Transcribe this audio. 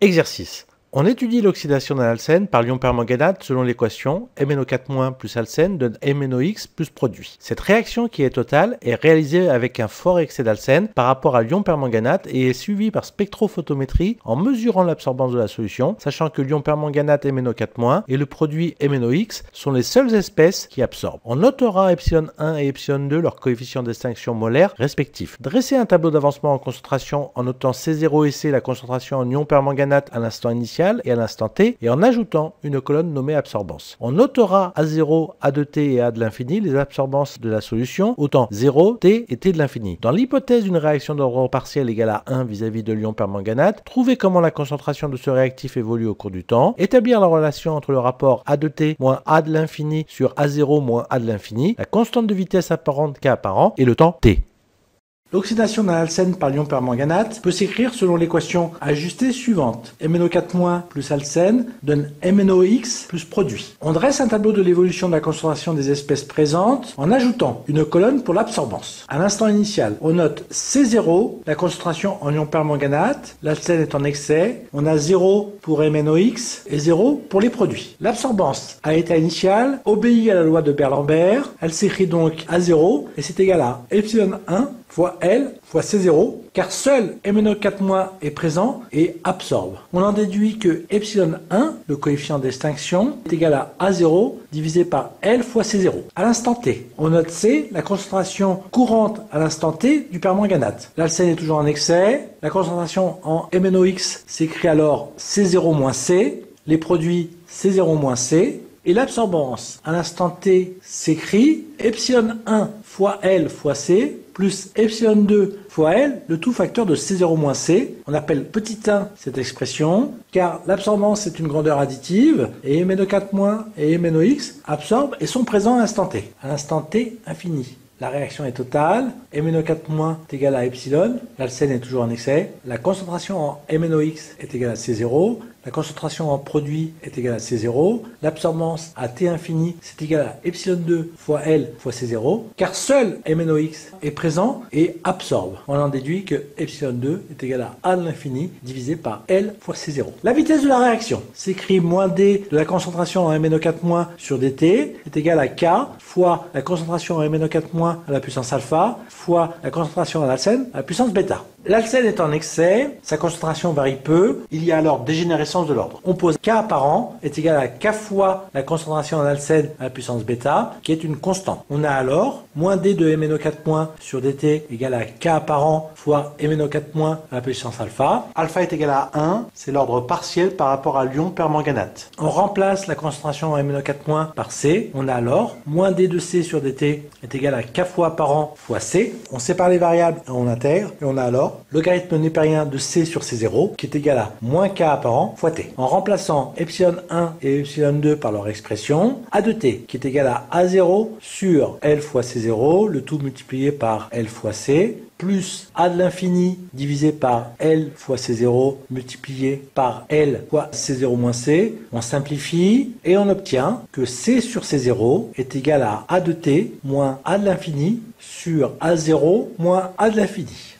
Exercice. On étudie l'oxydation d'un alcène par l'ion permanganate selon l'équation MnO4- plus alcène donne MnOx plus produit. Cette réaction qui est totale est réalisée avec un fort excès d'alcène par rapport à l'ion permanganate et est suivie par spectrophotométrie en mesurant l'absorbance de la solution, sachant que l'ion permanganate MnO4- et le produit MnOx sont les seules espèces qui absorbent. On notera ε1 et ε2 leurs coefficients d'extinction molaire respectifs. Dresser un tableau d'avancement en concentration en notant C0 et C la concentration en ion permanganate à l'instant initial et à l'instant t, et en ajoutant une colonne nommée absorbance. On notera A0, A de t et A de l'infini les absorbances de la solution, autant 0, t et t de l'infini. Dans l'hypothèse d'une réaction d'ordre partiel égale à 1 vis-à-vis de l'ion permanganate, trouver comment la concentration de ce réactif évolue au cours du temps, établir la relation entre le rapport A de t moins A de l'infini sur A0 moins A de l'infini, la constante de vitesse apparente K apparent et le temps t. L'oxydation d'un alcène par l'ion permanganate peut s'écrire selon l'équation ajustée suivante. MnO4- plus alcène donne MnOx plus produit. On dresse un tableau de l'évolution de la concentration des espèces présentes en ajoutant une colonne pour l'absorbance. À l'instant initial, on note C0, la concentration en ion permanganate, l'alcène est en excès, on a 0 pour MnOx et 0 pour les produits. L'absorbance à état initial obéit à la loi de Beer-Lambert, elle s'écrit donc à 0 et c'est égal à ε1 fois L fois C0, car seul MnO4- est présent et absorbe. On en déduit que ε1, le coefficient d'extinction, est égal à A0 divisé par L fois C0. À l'instant T, on note C, la concentration courante à l'instant T du permanganate. L'alcène est toujours en excès, la concentration en MnOx s'écrit alors C0 moins C, les produits C0 moins C, et l'absorbance à l'instant T s'écrit ε1 fois L fois C plus ε2 fois L, le tout facteur de C0 C. On appelle petit 1 cette expression, car l'absorbance est une grandeur additive, et MnO4- et MnOx absorbent et sont présents à l'instant T. À l'instant T infini. La réaction est totale, MnO4- est égal à epsilon, l'alcène est toujours en excès, la concentration en MnOx est égale à C0, la concentration en produit est égale à C0, l'absorbance à T infini c'est égal à ε2 fois L fois C0, car seul MnOx est présent et absorbe. On en déduit que ε2 est égal à A de l'infini divisé par L fois C0. La vitesse de la réaction s'écrit moins D de la concentration en MnO4- sur dt est égal à K fois la concentration en MnO4- à la puissance alpha fois la concentration en alcène à la puissance bêta. L'alcène est en excès, sa concentration varie peu, il y a alors dégénérescence de l'ordre. On pose K apparent est égal à K fois la concentration en alcène à la puissance bêta, qui est une constante. On a alors moins D de MnO4- sur dt égal à K apparent fois MnO4- à la puissance alpha. Alpha est égal à 1, c'est l'ordre partiel par rapport à l'ion permanganate. On remplace la concentration en MnO4- par C, on a alors moins D de C sur dt est égal à K fois apparent fois C. On sépare les variables et on intègre, et on a alors logarithme népérien de C sur C0 qui est égal à moins K apparent fois T. En remplaçant ε1 et ε2 par leur expression, A de T qui est égal à A0 sur L fois C0, le tout multiplié par L fois C, plus A de l'infini divisé par L fois C0 multiplié par L fois C0 moins C. On simplifie et on obtient que C sur C0 est égal à A de T moins A de l'infini sur A0 moins A de l'infini.